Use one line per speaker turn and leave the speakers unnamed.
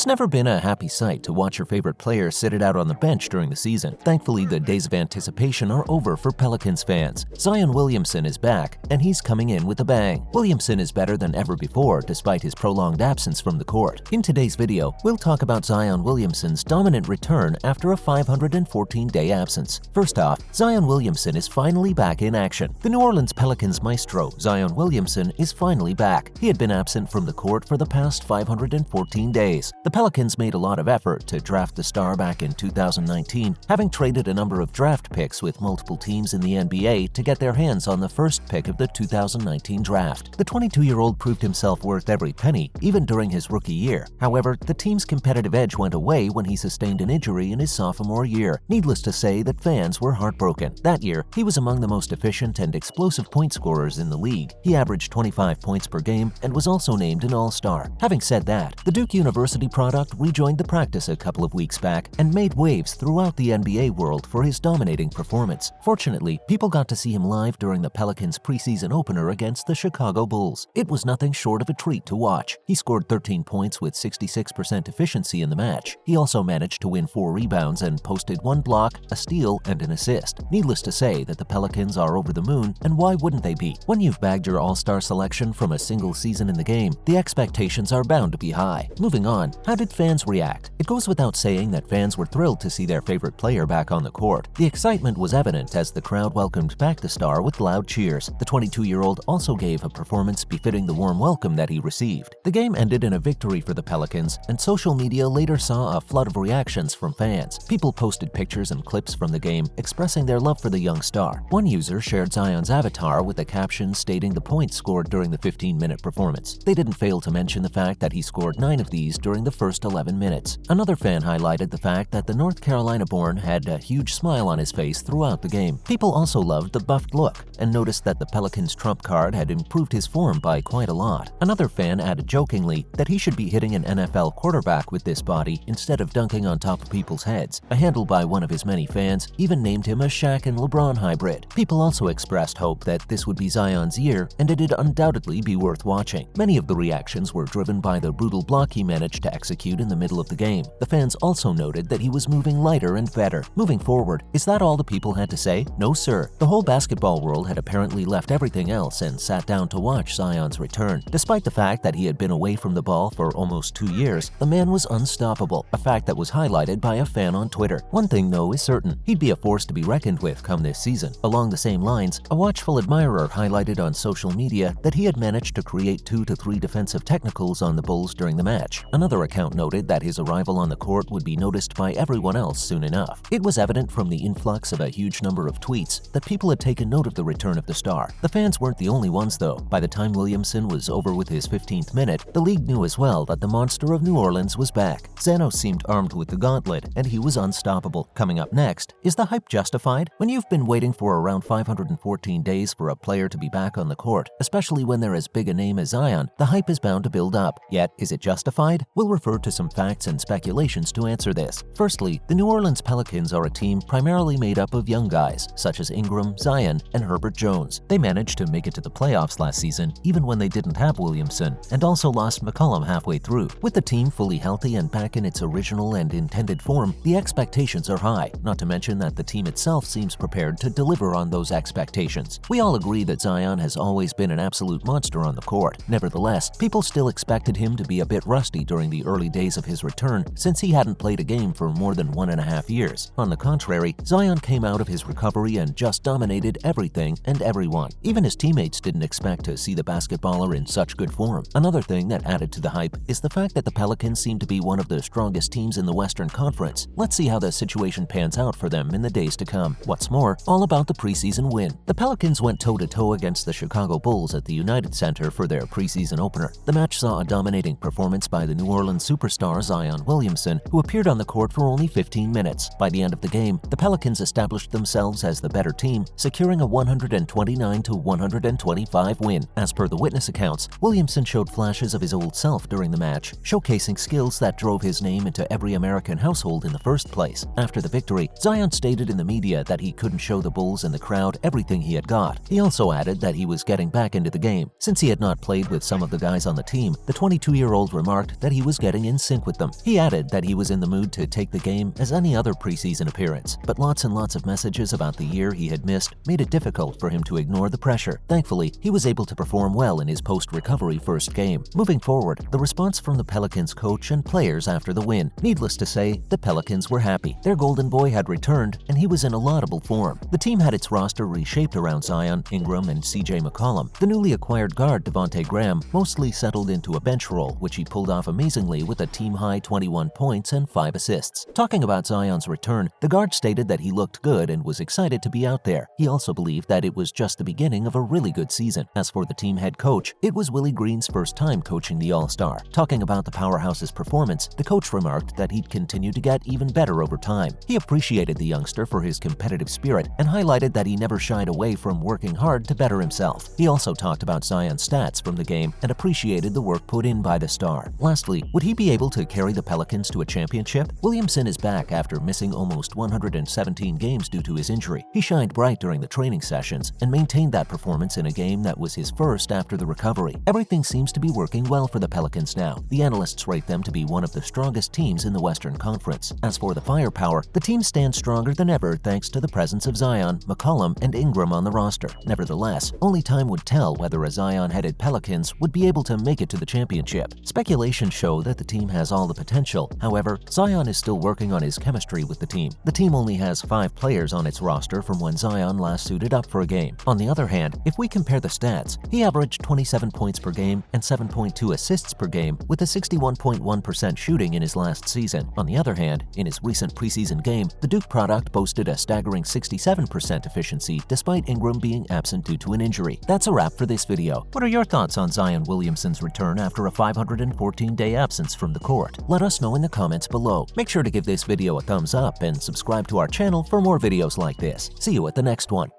It's never been a happy sight to watch your favorite player sit it out on the bench during the season. Thankfully, the days of anticipation are over for Pelicans fans. Zion Williamson is back, and he's coming in with a bang. Williamson is better than ever before despite his prolonged absence from the court. In today's video, we'll talk about Zion Williamson's dominant return after a 514-day absence. First off, Zion Williamson is finally back in action. The New Orleans Pelicans maestro, Zion Williamson, is finally back. He had been absent from the court for the past 514 days. The Pelicans made a lot of effort to draft the star back in 2019, having traded a number of draft picks with multiple teams in the NBA to get their hands on the first pick of the 2019 draft. The 22-year-old proved himself worth every penny, even during his rookie year. However, the team's competitive edge went away when he sustained an injury in his sophomore year. Needless to say that fans were heartbroken. That year, he was among the most efficient and explosive point scorers in the league. He averaged 25 points per game and was also named an All-Star. Having said that, the Duke University product rejoined the practice a couple of weeks back and made waves throughout the NBA world for his dominating performance. Fortunately, people got to see him live during the Pelicans' preseason opener against the Chicago Bulls. It was nothing short of a treat to watch. He scored 13 points with 66% efficiency in the match. He also managed to win 4 rebounds and posted 1 block, a steal, and an assist. Needless to say that the Pelicans are over the moon, and why wouldn't they be? When you've bagged your All-Star selection from a single season in the game, the expectations are bound to be high. Moving on, how did fans react? It goes without saying that fans were thrilled to see their favorite player back on the court. The excitement was evident as the crowd welcomed back the star with loud cheers. The 22-year-old also gave a performance befitting the warm welcome that he received. The game ended in a victory for the Pelicans, and social media later saw a flood of reactions from fans. People posted pictures and clips from the game expressing their love for the young star. One user shared Zion's avatar with a caption stating the points scored during the 15-minute performance. They didn't fail to mention the fact that he scored 9 of these during the first 11 minutes. Another fan highlighted the fact that the North Carolina-born had a huge smile on his face throughout the game. People also loved the buffed look and noticed that the Pelicans' trump card had improved his form by quite a lot. Another fan added jokingly that he should be hitting an NFL quarterback with this body instead of dunking on top of people's heads. A handle by one of his many fans even named him a Shaq and LeBron hybrid. People also expressed hope that this would be Zion's year, and it'd undoubtedly be worth watching. Many of the reactions were driven by the brutal block he managed to execute in the middle of the game. The fans also noted that he was moving lighter and better. Moving forward, is that all the people had to say? No, sir. The whole basketball world had apparently left everything else and sat down to watch Zion's return. Despite the fact that he had been away from the ball for almost 2 years, the man was unstoppable, a fact that was highlighted by a fan on Twitter. One thing, though, is certain. He'd be a force to be reckoned with come this season. Along the same lines, a watchful admirer highlighted on social media that he had managed to create 2 to 3 defensive technicals on the Bulls during the match. Another account noted that his arrival on the court would be noticed by everyone else soon enough. It was evident from the influx of a huge number of tweets that people had taken note of the return of the star. The fans weren't the only ones, though. By the time Williamson was over with his 15th minute, the league knew as well that the monster of New Orleans was back. Xanos seemed armed with the gauntlet, and he was unstoppable. Coming up next, is the hype justified? When you've been waiting for around 514 days for a player to be back on the court, especially when they're as big a name as Zion, the hype is bound to build up. Yet, is it justified? We'll refer to some facts and speculations to answer this. Firstly, the New Orleans Pelicans are a team primarily made up of young guys, such as Ingram, Zion, and Herbert Jones. They managed to make it to the playoffs last season, even when they didn't have Williamson, and also lost McCollum halfway through. With the team fully healthy and back in its original and intended form, the expectations are high, not to mention that the team itself seems prepared to deliver on those expectations. We all agree that Zion has always been an absolute monster on the court. Nevertheless, people still expected him to be a bit rusty during the early days of his return, since he hadn't played a game for more than 1.5 years. On the contrary, Zion came out of his recovery and just dominated everything and everyone. Even his teammates didn't expect to see the basketballer in such good form. Another thing that added to the hype is the fact that the Pelicans seem to be one of the strongest teams in the Western Conference. Let's see how the situation pans out for them in the days to come. What's more, all about the preseason win. The Pelicans went toe-to-toe against the Chicago Bulls at the United Center for their preseason opener. The match saw a dominating performance by the New Orleans superstar Zion Williamson, who appeared on the court for only 15 minutes. By the end of the game, the Pelicans established themselves as the better team, securing a 129-125 win. As per the witness accounts, Williamson showed flashes of his old self during the match, showcasing skills that drove his name into every American household in the first place. After the victory, Zion stated in the media that he couldn't show the Bulls and the crowd everything he had got. He also added that he was getting back into the game. Since he had not played with some of the guys on the team, the 22-year-old remarked that he was getting getting in sync with them. He added that he was in the mood to take the game as any other preseason appearance, but lots and lots of messages about the year he had missed made it difficult for him to ignore the pressure. Thankfully, he was able to perform well in his post-recovery first game. Moving forward, the response from the Pelicans coach and players after the win. Needless to say, the Pelicans were happy. Their golden boy had returned, and he was in a laudable form. The team had its roster reshaped around Zion, Ingram, and CJ McCollum. The newly acquired guard Devontae Graham mostly settled into a bench role, which he pulled off amazingly with a team-high 21 points and 5 assists. Talking about Zion's return, the guard stated that he looked good and was excited to be out there. He also believed that it was just the beginning of a really good season. As for the team head coach, it was Willie Green's first time coaching the All-Star. Talking about the powerhouse's performance, the coach remarked that he'd continue to get even better over time. He appreciated the youngster for his competitive spirit and highlighted that he never shied away from working hard to better himself. He also talked about Zion's stats from the game and appreciated the work put in by the star. Lastly, would he be able to carry the Pelicans to a championship? Williamson is back after missing almost 117 games due to his injury. He shined bright during the training sessions and maintained that performance in a game that was his first after the recovery. Everything seems to be working well for the Pelicans now. The analysts rate them to be one of the strongest teams in the Western Conference. As for the firepower, the team stands stronger than ever thanks to the presence of Zion, McCollum, and Ingram on the roster. Nevertheless, only time would tell whether a Zion-headed Pelicans would be able to make it to the championship. Speculations show that the team has all the potential. However, Zion is still working on his chemistry with the team. The team only has 5 players on its roster from when Zion last suited up for a game. On the other hand, if we compare the stats, he averaged 27 points per game and 7.2 assists per game with a 61.1% shooting in his last season. On the other hand, in his recent preseason game, the Duke product boasted a staggering 67% efficiency despite Ingram being absent due to an injury. That's a wrap for this video. What are your thoughts on Zion Williamson's return after a 514-day absence from the court? Let us know in the comments below. Make sure to give this video a thumbs up and subscribe to our channel for more videos like this. See you at the next one.